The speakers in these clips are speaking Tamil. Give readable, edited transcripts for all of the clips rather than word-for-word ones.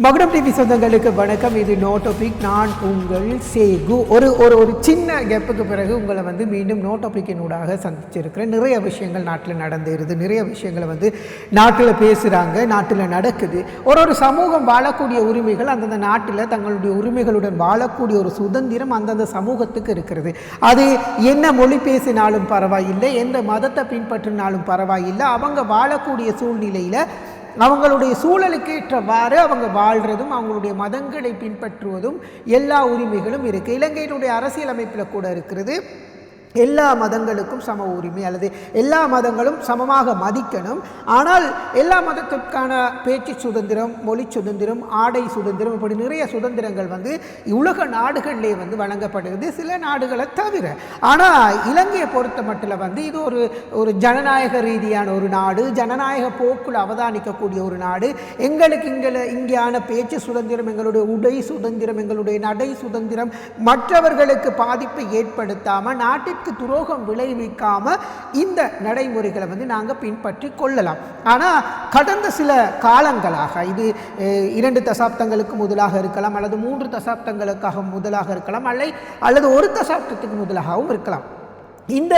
மகுடம் டிவி சொந்தங்களுக்கு வணக்கம். இது நோ டாபிக். நான் உங்கள் சேகு. ஒரு ஒரு ஒரு சின்ன கேப்புக்கு பிறகு உங்களை மீண்டும் நோ டாபிக்கினூடாக சந்திச்சிருக்கிறேன். நிறைய விஷயங்கள் நாட்டில் நடந்துருது, நிறைய விஷயங்களை நாட்டில் பேசுகிறாங்க, நாட்டில் நடக்குது. ஒரு சமூகம் வாழக்கூடிய உரிமைகள், அந்தந்த நாட்டில் தங்களுடைய உரிமைகளுடன் வாழக்கூடிய ஒரு சுதந்திரம் அந்தந்த சமூகத்துக்கு இருக்கிறது. அது என்ன மொழி பேசினாலும் பரவாயில்லை, எந்த மதத்தை பின்பற்றினாலும் பரவாயில்லை, அவங்க வாழக்கூடிய சூழ்நிலையில் அவங்களுடைய சூழலுக்கு ஏற்றவாறு அவங்க வாழ்கிறதும் அவங்களுடைய மதங்களை பின்பற்றுவதும் எல்லா உரிமைகளும் இருக்குது. இலங்கையினுடைய அரசியலமைப்பில் கூட இருக்கிறது, எல்லா மதங்களுக்கும் சம உரிமை அல்லது எல்லா மதங்களும் சமமாக மதிக்கணும். ஆனால் எல்லா மதத்திற்கான பேச்சு சுதந்திரம், மொழி சுதந்திரம், ஆடை சுதந்திரம், இப்படி நிறைய சுதந்திரங்கள் உலக நாடுகளிலே வழங்கப்படுகிறது, சில நாடுகளை தவிர. ஆனால் இலங்கையை பொறுத்த மட்டும் இது ஒரு ஜனநாயக ரீதியான ஒரு நாடு, ஜனநாயக போக்குள் அவதானிக்கக்கூடிய ஒரு நாடு. எங்களுக்கு இங்கேயான பேச்சு சுதந்திரம், எங்களுடைய உடை சுதந்திரம், எங்களுடைய நடை சுதந்திரம் மற்றவர்களுக்கு பாதிப்பை ஏற்படுத்தாமல், நாட்டிற்கு துரோகம் விளைவிக்காம இந்த நடைமுறைகளை நாங்கள் பின்பற்றி கொள்ளலாம். ஆனால் கடந்த சில காலங்களாக, இது 2 தசாப்தங்களுக்கு முதலாக இருக்கலாம், அல்லது 3 தசாப்தங்களுக்காக முதலாக இருக்கலாம், அல்லது 1 தசாப்தத்துக்கு முதலாகவும் இருக்கலாம். இந்த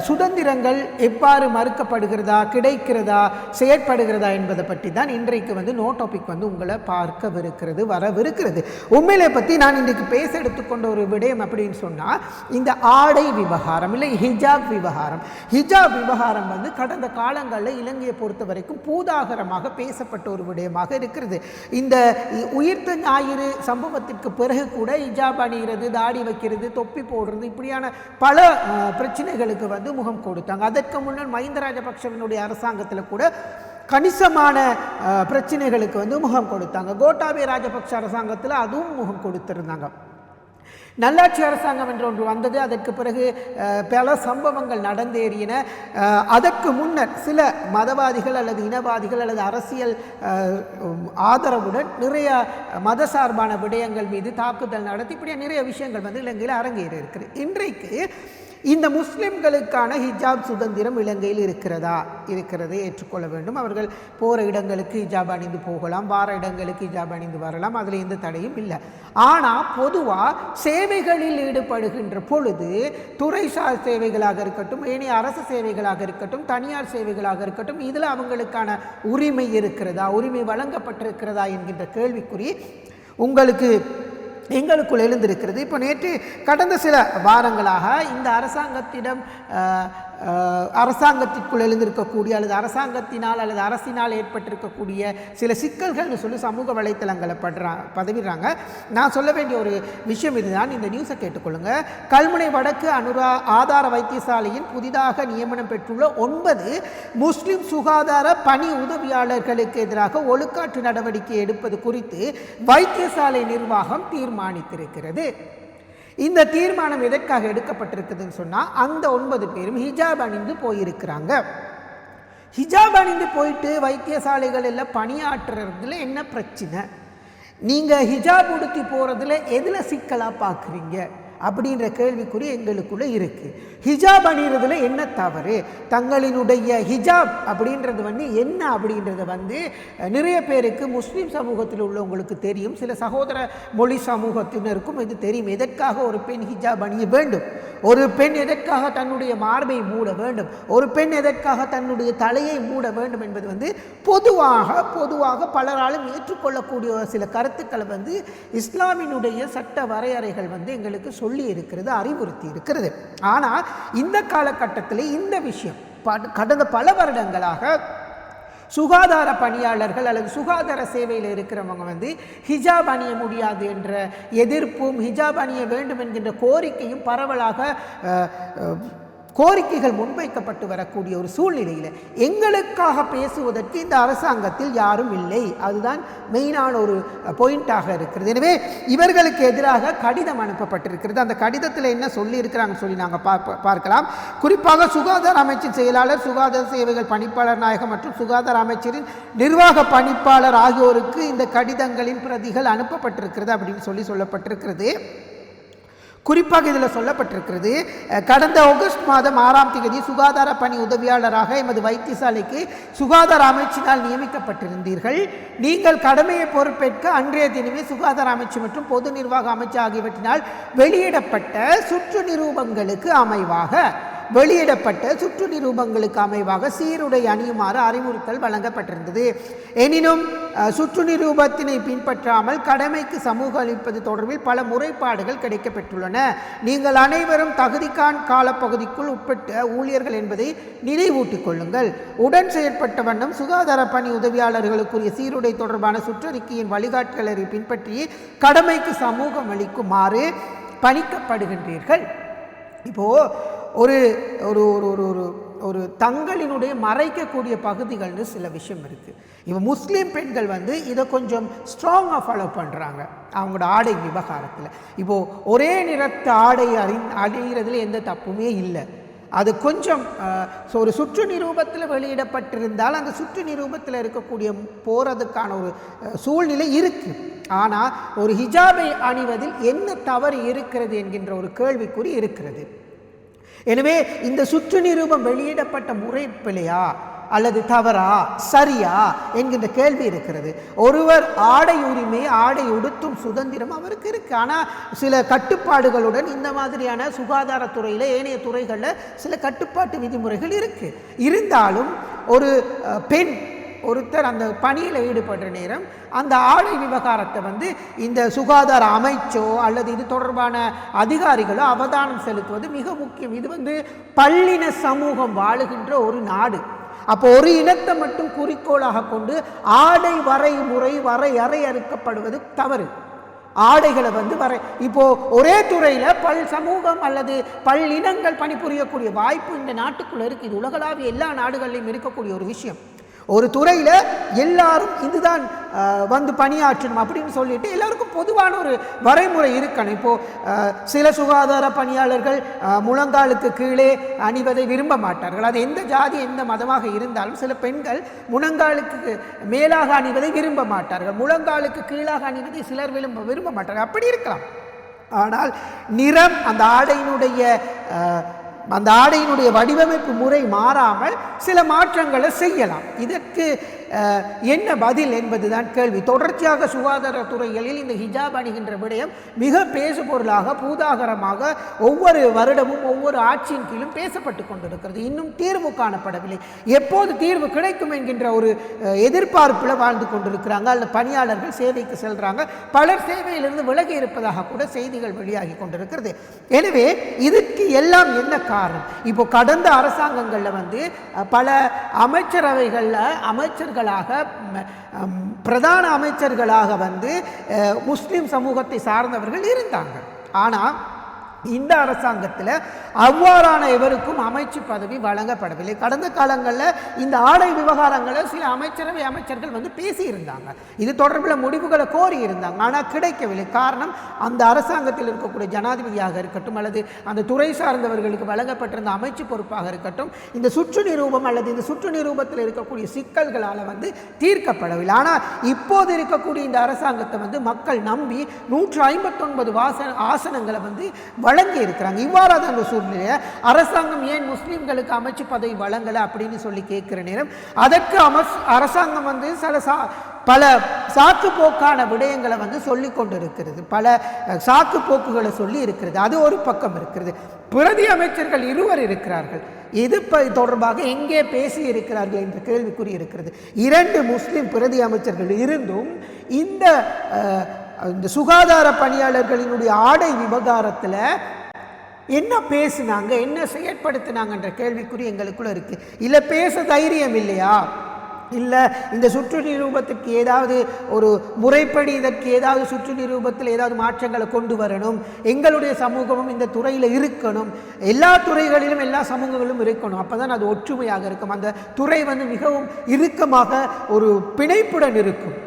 சுதந்திரங்கள் எவ்வாறு மறுக்கப்படுகிறதா, கிடைக்கிறதா, செயற்படுகிறதா என்பதை பற்றி தான் இன்றைக்கு நோ டாபிக் உங்களை பார்க்கவிருக்கிறது, வரவிருக்கிறது. உண்மையிலே பற்றி நான் இன்றைக்கு பேச எடுத்துக்கொண்ட ஒரு விடயம் அப்படின்னு சொன்னால், இந்த ஆடை விவகாரம், இல்லை ஹிஜாப் விவகாரம். ஹிஜாப் விவகாரம் கடந்த காலங்களில் இலங்கையை பொறுத்த வரைக்கும் பூதாகரமாக பேசப்பட்ட ஒரு விடயமாக இருக்கிறது. இந்த உயிர்த்த ஞாயிறு சம்பவத்திற்கு பிறகு கூட ஹிஜாப் அணிகிறது, தாடி வைக்கிறது, தொப்பி போடுறது, இப்படியான பல பிரச்சனைகளுக்கு முகம் கொடுத்தாங்க. அதற்கு முன்னர் மஹிந்த ராஜபக்ஷவினுடைய அரசாங்கத்தில் கூட கணிசமான பிரச்சனைகளுக்கு முகம் கொடுத்தாங்க. கோட்டாபய ராஜபக்ஷ அரசாங்கத்தில் அதுவும் முகம் கொடுத்திருந்தாங்க. நல்லாட்சி அரசாங்கம் என்று ஒன்று வந்தது, அதற்கு பிறகு பல சம்பவங்கள் நடந்தேறின. அதற்கு முன்னர் சில மதவாதிகள் அல்லது இனவாதிகள் அல்லது அரசியல் ஆதரவுடன் நிறைய மத சார்பான விடயங்கள் மீது தாக்குதல் நடத்தி இப்படியே நிறைய விஷயங்கள் இலங்கையில் அரங்கேறி இருக்கிறது. இன்றைக்கு இந்த முஸ்லிம்களுக்கான ஹிஜாப் சுதந்திரம் இலங்கையில் இருக்கிறது, ஏற்றுக்கொள்ள வேண்டும். அவர்கள் போகிற இடங்களுக்கு ஹிஜாப் அணிந்து போகலாம், வார இடங்களுக்கு ஹிஜாப் அணிந்து வரலாம், அதில் எந்த தடையும் இல்லை. ஆனால் பொதுவாக சேவைகளில் ஈடுபடுகின்ற பொழுது, துறைசார் சேவைகளாக இருக்கட்டும், ஏனைய அரசு சேவைகளாக இருக்கட்டும், தனியார் சேவைகளாக இருக்கட்டும், இதில் அவங்களுக்கான உரிமை இருக்கிறதா, உரிமை வழங்கப்பட்டிருக்கிறதா என்கின்ற கேள்விக்குறி எங்களுக்குள் எழுந்திருக்கிறது. இப்போ நேற்று கடந்த சில வாரங்களாக இந்த அரசாங்கத்திற்குள் எழுந்திருக்கக்கூடிய அல்லது அரசாங்கத்தினால் அல்லது அரசினால் ஏற்பட்டிருக்கக்கூடிய சில சிக்கல்கள்னு சொல்லி சமூக வலைத்தளங்களை பதிவிடுறாங்க. நான் சொல்ல வேண்டிய ஒரு விஷயம் இதுதான், இந்த நியூஸை கேட்டுக்கொள்ளுங்க. கல்முனை வடக்கு ஆதார வைத்தியசாலையின் புதிதாக நியமனம் பெற்றுள்ள 9 முஸ்லிம் சுகாதார பணி உதவியாளர்களுக்கு எதிராக ஒழுக்காற்று நடவடிக்கை எடுப்பது குறித்து வைத்தியசாலை நிர்வாகம் தீர்மானித்திருக்கிறது. இந்த தீர்மானம் எதற்காக எடுக்கப்பட்டிருக்குதுன்னு சொன்னால், அந்த 9 பேரும் ஹிஜாப் அணிந்து போயிருக்கிறாங்க. ஹிஜாப் அணிந்து போயிட்டு வைத்தியசாலைகள் எல்லாம் பணியாற்றுறதுல என்ன பிரச்சனை? நீங்கள் ஹிஜாப் உடுத்தி போகிறதுல எதில் சிக்கலாக பார்க்குறீங்க அப்படின்ற கேள்விக்குறி எங்களுக்குள்ளே இருக்குது. ஹிஜாப் அணிகிறதுல என்ன தவறு? தங்களினுடைய ஹிஜாப் அப்படின்றது என்ன அப்படின்றத நிறைய பேருக்கு முஸ்லீம் சமூகத்தில் உள்ளவங்களுக்கு தெரியும், சில சகோதர மொழி சமூகத்தினருக்கும் இது தெரியும். எதற்காக ஒரு பெண் ஹிஜாப் அணிய வேண்டும், ஒரு பெண் எதற்காக தன்னுடைய மார்பை மூட வேண்டும், ஒரு பெண் எதற்காக தன்னுடைய தலையை மூட வேண்டும் என்பது பொதுவாக பலராலும் ஏற்றுக்கொள்ளக்கூடிய சில கருத்துக்களை இஸ்லாமினுடைய சட்ட வரையறைகள் எங்களுக்கு சொல்லி இருக்கிறது, அறிவுறுத்தி இருக்கிறது. ஆனால் இந்த காலகட்டத்தில் இந்த விஷயம் கடந்த பல வருடங்களாக சுகாதார பணியாளர்கள் அல்லது சுகாதார சேவையில் இருக்கிறவங்க ஹிஜாப் அணிய முடியாது என்ற எதிர்ப்பும், ஹிஜாப் அணிய வேண்டும் என்கின்ற கோரிக்கையும் பரவலாக கோரிக்கைகள் முன்வைக்கப்பட்டு வரக்கூடிய ஒரு சூழ்நிலையில் எங்களுக்காக பேசுவதற்கு இந்த அரசாங்கத்தில் யாரும் இல்லை. அதுதான் மெயினான ஒரு பாயிண்டாக இருக்கிறது. எனவே இவர்களுக்கு எதிராக கடிதம் அனுப்பப்பட்டிருக்கிறது. அந்த கடிதத்தில் என்ன சொல்லியிருக்கிறாங்கன்னு சொல்லி நாங்கள் பார்க்கலாம். குறிப்பாக சுகாதார அமைச்சின் செயலாளர், சுகாதார சேவைகள் பணிப்பாளர் நாயகம் மற்றும் சுகாதார அமைச்சரின் நிர்வாக பணிப்பாளர் ஆகியோருக்கு இந்த கடிதங்களின் பிரதிகள் அனுப்பப்பட்டிருக்கிறது அப்படின்னு சொல்லப்பட்டிருக்கிறது. குறிப்பாக இதில் சொல்லப்பட்டிருக்கிறது, கடந்த ஆகஸ்ட் மாதம் 6ஆம் தேதி சுகாதார பணி உதவியாளராக எமது வைத்தியசாலைக்கு சுகாதார அமைச்சினால் நியமிக்கப்பட்டிருந்தீர்கள். நீங்கள் கடமையை பொறுப்பேற்க அன்றைய தினமே சுகாதார அமைச்சு மற்றும் பொது நிர்வாக அமைச்சு ஆகியவற்றினால் வெளியிடப்பட்ட சுற்று நிரூபங்களுக்கு அமைவாக சீருடை அணியுமாறு அறிவுறுத்தல் வழங்கப்பட்டிருந்தது. எனினும் சுற்று நிரூபத்தினை பின்பற்றாமல் கடமைக்கு சமூகம் அளிப்பது தொடர்பில் பல முறைப்பாடுகள் கிடைக்கப்பெற்றுள்ளன. நீங்கள் அனைவரும் தகுதிக்கான் காலப்பகுதிக்குள் உட்பட்ட ஊழியர்கள் என்பதை நினைவூட்டிக் கொள்ளுங்கள். உடன் செயற்பட்ட வண்ணம் சுகாதார பணி உதவியாளர்களுக்குரிய சீருடை தொடர்பான சுற்றறிக்கையின் வழிகாட்டுகளை பின்பற்றி கடமைக்கு சமூகம் அளிக்குமாறு பணிக்கப்படுகின்றீர்கள். இப்போது ஒரு ஒரு ஒரு ஒரு ஒரு தங்களினுடைய மறைக்கக்கூடிய பகுதிகள்னு சில விஷயம் இருக்குது. இப்போ முஸ்லீம் பெண்கள் இதை கொஞ்சம் ஸ்ட்ராங்காக ஃபாலோ பண்ணுறாங்க அவங்களோட ஆடை விவகாரத்தில். இப்போது ஒரே நிறத்த ஆடை அணிகிறதுல எந்த தப்புமே இல்லை. அது கொஞ்சம் ஒரு சுற்று நிரூபத்தில் வெளியிடப்பட்டிருந்தால் அந்த சுற்று நிரூபத்தில் இருக்கக்கூடிய போகிறதுக்கான ஒரு சூழ்நிலை இருக்குது. ஆனால் ஒரு ஹிஜாபை அணிவதில் என்ன தவறு இருக்கிறது என்கின்ற ஒரு கேள்விக்குறி இருக்கிறது. எனவே இந்த சுற்று நிரூபம் வெளியிடப்பட்ட முறை பிழையா அல்லது தவறா சரியா என்கின்ற கேள்வி இருக்கிறது. ஒருவர் ஆடை உரிமை, ஆடை உடுத்தும் சுதந்திரம் அவருக்கு இருக்கு. ஆனால் சில கட்டுப்பாடுகளுடன் இந்த மாதிரியான சுகாதாரத்துறையில் ஏனைய துறைகளில் சில கட்டுப்பாட்டு விதிமுறைகள் இருக்கு. இருந்தாலும் ஒரு பெண் ஒருத்தர் அந்த பணியில் ஈடுபடுற நேரம் அந்த ஆடை விவகாரத்தை இந்த சுகாதார அமைச்சோ அல்லது இது தொடர்பான அதிகாரிகளோ அவதானம் செலுத்துவது மிக முக்கியம். இது பல்லின சமூகம் வாழுகின்ற ஒரு நாடு. அப்போ ஒரு இனத்தை மட்டும் குறிக்கோளாக கொண்டு ஆடை வரையறுக்கப்படுவது தவறு. ஆடைகளை இப்போ ஒரே துறையில் பல் சமூகம் அல்லது பல் இனங்கள் பணிபுரியக்கூடிய வாய்ப்பு இந்த நாட்டுக்குள்ள இருக்கு. இது உலகளாவிய எல்லா நாடுகளிலும் இருக்கக்கூடிய ஒரு விஷயம். ஒரு துறையில் எல்லாரும் இதுதான் பணியாற்றணும் அப்படின்னு சொல்லிட்டு எல்லாருக்கும் பொதுவான ஒரு வரைமுறை இருக்கணும். இப்போது சில சுகாதார பணியாளர்கள் முழங்காலுக்கு கீழே அணிவதை விரும்ப மாட்டார்கள். அது எந்த ஜாதி எந்த மதமாக இருந்தாலும் சில பெண்கள் முழங்காலுக்கு மேலாக அணிவதை விரும்ப மாட்டார்கள். முழங்காலுக்கு கீழாக அணிவதை சிலர் விரும்ப மாட்டார்கள். அப்படி இருக்கலாம். ஆனால் நிறம் அந்த ஆடையினுடைய வடிவமைப்பு முறை மாறாமல் சில மாற்றங்களை செய்யலாம். இதற்கு என்ன பதில் என்பதுதான் கேள்வி. தொடர்ச்சியாக சுகாதாரத்துறைகளில் இந்த ஹிஜாப் அணிகின்ற விடயம் மிக பேசு பொருளாக பூதாகரமாக ஒவ்வொரு வருடமும் ஒவ்வொரு ஆட்சியின் கீழும் பேசப்பட்டு கொண்டிருக்கிறது. இன்னும் தீர்வு காணப்படவில்லை. எப்போது தீர்வு கிடைக்கும் என்கின்ற ஒரு எதிர்பார்ப்பில் வாழ்ந்து கொண்டிருக்கிறாங்க. அல்ல பணியாளர்கள் சேவைக்கு செல்றாங்க, பலர் சேவையிலிருந்து விலகி இருப்பதாக கூட செய்திகள் வெளியாகி கொண்டிருக்கிறது. எனவே இதுக்கு எல்லாம் என்ன காரணம்? இப்போ கடந்த அரசாங்கங்களில் பல அமைச்சரவைகளில் பிரதான அமைச்சர்களாக முஸ்லிம் சமூகத்தை சார்ந்தவர்கள் இருந்தாங்க. ஆனால் இந்த அரசாங்கத்தில் அவ்வாறான எவருக்கும் அமைச்சு பதவி வழங்கப்படவில்லை. கடந்த காலங்களில் இந்த ஆடை விவகாரங்களை சில அமைச்சர்கள் பேசியிருந்தாங்க. இது தொடர்பில் முடிவுகளை கோரி இருந்தாங்க. ஆனால் கிடைக்கவில்லை. காரணம், அந்த அரசாங்கத்தில் இருக்கக்கூடிய ஜனாதிபதியாக இருக்கட்டும் அல்லது அந்த துறை சார்ந்தவர்களுக்கு வழங்கப்பட்டிருந்த அமைச்சு பொறுப்பாக இருக்கட்டும், இந்த சுற்று நிரூபம் அல்லது இந்த சுற்று நிரூபத்தில் இருக்கக்கூடிய சிக்கல்களால் தீர்க்கப்படவில்லை. ஆனால் இப்போது இருக்கக்கூடிய இந்த அரசாங்கத்தை மக்கள் நம்பி 159 ஆசனங்களை வழங்கி இருக்கிறாங்க. இவ்வாறான அந்த சூழ்நிலையை அரசாங்கம் ஏன் முஸ்லிம்களுக்கு அமைச்சு பதவி வழங்கலை அப்படின்னு சொல்லி கேட்கிற நேரம் அதற்கு அரசாங்கம் பல சாக்கு போக்கான விடயங்களை சொல்லி கொண்டு இருக்கிறது. பல சாக்கு போக்குகளை சொல்லி இருக்கிறது. அது ஒரு பக்கம் இருக்கிறது. பிரதி அமைச்சர்கள் 2 இருக்கிறார்கள். இது தொடர்பாக எங்கே பேசி இருக்கிறார்கள் என்ற கேள்விக்குறி இருக்கிறது. 2 முஸ்லிம் பிரதி அமைச்சர்கள் இருந்தும் இந்த சுகாதார பணியாளர்களினுடைய ஆடை விவகாரத்தில் என்ன பேசினாங்க, என்ன செயற்படுத்தினாங்கன்ற கேள்விக்குறி எங்களுக்குள்ள இருக்கு. இல்லை பேச தைரியம் இல்லையா, இல்லை இந்த சுற்று நிரூபத்துக்கு ஏதாவது ஒரு முறைப்படி இதற்கு ஏதாவது சுற்று நிரூபத்தில் ஏதாவது மாற்றங்களை கொண்டு வரணும், எங்களுடைய சமூகமும் இந்த துறையில் இருக்கணும், எல்லா துறைகளிலும் எல்லா சமூகங்களும் இருக்கணும், அப்போ தான் அது ஒற்றுமையாக இருக்கும், அந்த துறை மிகவும் இறுக்கமாக ஒரு பிணைப்புடன் இருக்கும்.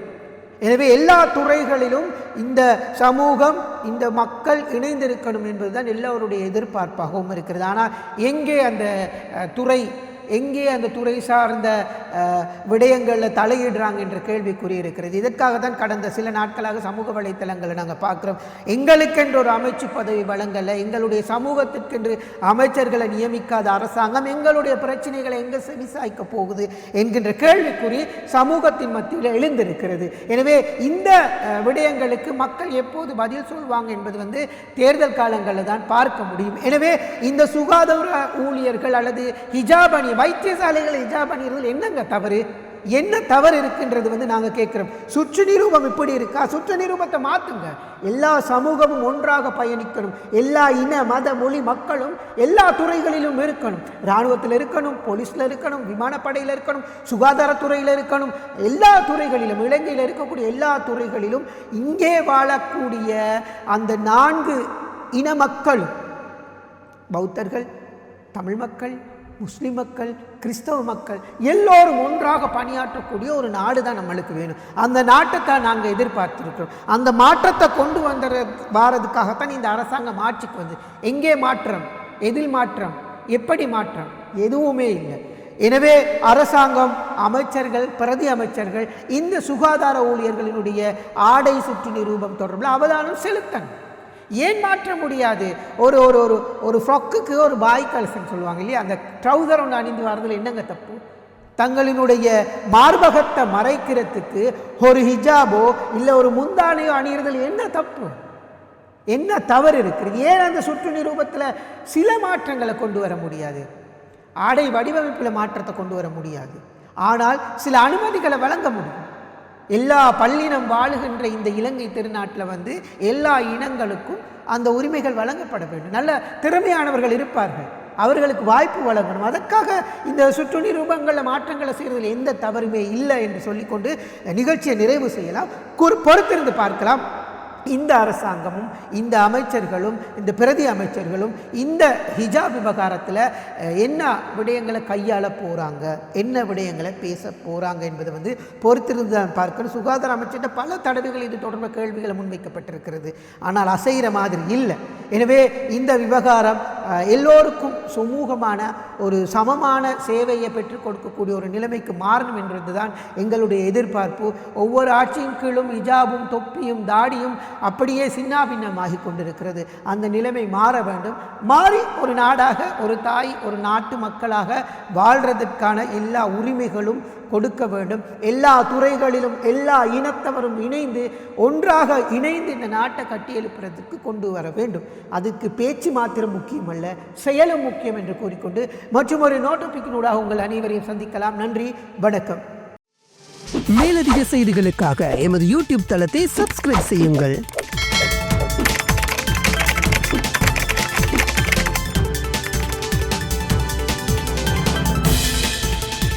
எனவே எல்லா துறைகளிலும் இந்த சமூகம் இந்த மக்கள் இணைந்திருக்கணும் என்பதுதான் எல்லோருடைய எதிர்பார்ப்பாகவும் இருக்கிறது. ஆனால் எங்கே அந்த துறை எங்கே அந்த துறை சார்ந்த விடயங்களில் தலையிடுறாங்க என்ற கேள்விக்குறி இருக்கிறது. இதற்காக தான் கடந்த சில நாட்களாக சமூக வலைத்தளங்களை நாங்கள் பார்க்குறோம். எங்களுக்கென்று ஒரு அமைச்சு பதவி வழங்கலை, எங்களுடைய சமூகத்திற்கென்று அமைச்சர்களை நியமிக்காத அரசாங்கம் எங்களுடைய பிரச்சனைகளை எங்கே செவிசாய்க்க போகுது என்கின்ற கேள்விக்குறி சமூகத்தின் மத்தியில் எழுந்திருக்கிறது. எனவே இந்த விடயங்களுக்கு மக்கள் எப்போது பதில் சொல்வாங்க என்பது தேர்தல் காலங்களில் தான் பார்க்க முடியும். எனவே இந்த சுகாதார ஊழியர்கள் அல்லது ஹிஜாப் அணி வைத்தியசாலைகள் ஹிஜாப் அணிகள் என்னங்க தவறு, என்ன தவறு இருக்கின்றது நாங்கள் கேட்குறோம். சுற்று நிரூபம் இப்படி இருக்கா? சுற்று நிரூபத்தை மாற்றுங்க. எல்லா சமூகமும் ஒன்றாக பயணிக்கணும். எல்லா இன மத மொழி மக்களும் எல்லா துறைகளிலும் இருக்கணும். இராணுவத்தில் இருக்கணும், போலீஸில் இருக்கணும், விமானப்படையில் இருக்கணும், சுகாதாரத்துறையில் இருக்கணும், எல்லா துறைகளிலும், இலங்கையில் இருக்கக்கூடிய எல்லா துறைகளிலும் இங்கே வாழக்கூடிய அந்த 4 இன மக்களும், பௌத்தர்கள், தமிழ் மக்கள், முஸ்லிம் மக்கள், கிறிஸ்தவ மக்கள் எல்லோரும் ஒன்றாக பணியாற்றக்கூடிய ஒரு நாடு தான் நம்மளுக்கு வேணும். அந்த நாட்டை நாங்கள் எதிர்பார்த்திருக்கிறோம். அந்த மாற்றத்தை கொண்டு வாரதுக்காகத்தான் இந்த அரசாங்கம் ஆட்சிக்கு வந்து. எங்கே மாற்றம்? எதில் மாற்றம்? எப்படி மாற்றம்? எதுவுமே இல்லை. எனவே அரசாங்கம், அமைச்சர்கள், பிரதி அமைச்சர்கள் இந்த சுகாதார ஊழியர்களினுடைய ஆடை சுற்று நிரூபம் தொடர்பில் அவதானம் செலுத்தணும். ஏன் மாற்ற முடியாது? ஒரு ஒரு ஒரு ஒரு ஃப்ராக்குக்கு ஒரு பாய் கல்சன் சொல்லுவாங்க இல்லையா, அந்த ட்ரௌசர் ஒன்று அணிந்து வர்றதுல என்னங்க தப்பு? தங்களினுடைய மார்பகத்தை மறைக்கிறதுக்கு ஒரு ஹிஜாபோ இல்லை ஒரு முந்தானையோ அணிகிறதுல என்ன தப்பு, என்ன தவறு இருக்கிறது? ஏன் அந்த சுற்று நிரூபத்தில் சில மாற்றங்களை கொண்டு வர முடியாது? ஆடை வடிவமைப்பில் மாற்றத்தை கொண்டு வர முடியாது, ஆனால் சில அனுமதிகளை வழங்க முடியும். எல்லா பல்லினம் வாழுகின்ற இந்த இலங்கை திருநாட்டில் எல்லா இனங்களுக்கும் அந்த உரிமைகள் வழங்கப்பட வேண்டும். நல்ல திறமையானவர்கள் இருப்பார்கள், அவர்களுக்கு வாய்ப்பு வழங்கணும். அதற்காக இந்த சுற்று நிரூபங்களில் மாற்றங்களை செய்வதில் எந்த தவறுமே இல்லை என்று சொல்லிக்கொண்டு நிகழ்ச்சியை நிறைவு செய்யலாம். பொறுத்திருந்து பார்க்கலாம். இந்த அரசாங்கமும் இந்த அமைச்சர்களும் இந்த பிரதி அமைச்சர்களும் இந்த ஹிஜாப் விவகாரத்தில் என்ன விடயங்களை கையாள போகிறாங்க, என்ன விடயங்களை பேச போகிறாங்க என்பதை பொறுத்திருந்து தான் பார்க்கணும். சுகாதார அமைச்சர்கிட்ட பல தடவைகள் இது தொடர்பான கேள்விகளை முன்வைக்கப்பட்டிருக்கிறது, ஆனால் அசைகிற மாதிரி இல்லை. எனவே இந்த விவகாரம் எல்லோருக்கும் சுமூகமான ஒரு சமமான சேவையை பெற்றுக் கொடுக்கக்கூடிய ஒரு நிலைமைக்கு மாறணும் என்பது தான் எங்களுடைய எதிர்பார்ப்பு. ஒவ்வொரு ஆட்சியின் கீழும் ஹிஜாபும் தொப்பியும் தாடியும் அப்படியே சின்னாபின்னமாகி கொண்டிருக்கிறது. அந்த நிலைமை மாற வேண்டும். மாறி ஒரு நாடாக, ஒரு தாய், ஒரு நாட்டு மக்களாக வாழ்றதற்கான எல்லா உரிமைகளும் கொடுக்க வேண்டும். எல்லா துறைகளிலும் எல்லா இனத்தவரும் இணைந்து ஒன்றாக இணைந்து இந்த நாட்டை கட்டியெழுப்புறதுக்கு கொண்டு வர வேண்டும். அதுக்கு பேச்சு மாத்திரம் முக்கியமல்ல, செயலும் முக்கியம் என்று கூறிக்கொண்டு மற்றும் ஒரு நோட்டோபிக்கினூடாக உங்கள் அனைவரையும் சந்திக்கலாம். நன்றி, வணக்கம். மேலதிக செய்திகளுக்காக எமது யூடியூப் தளத்தை சப்ஸ்கிரைப் செய்யுங்கள்.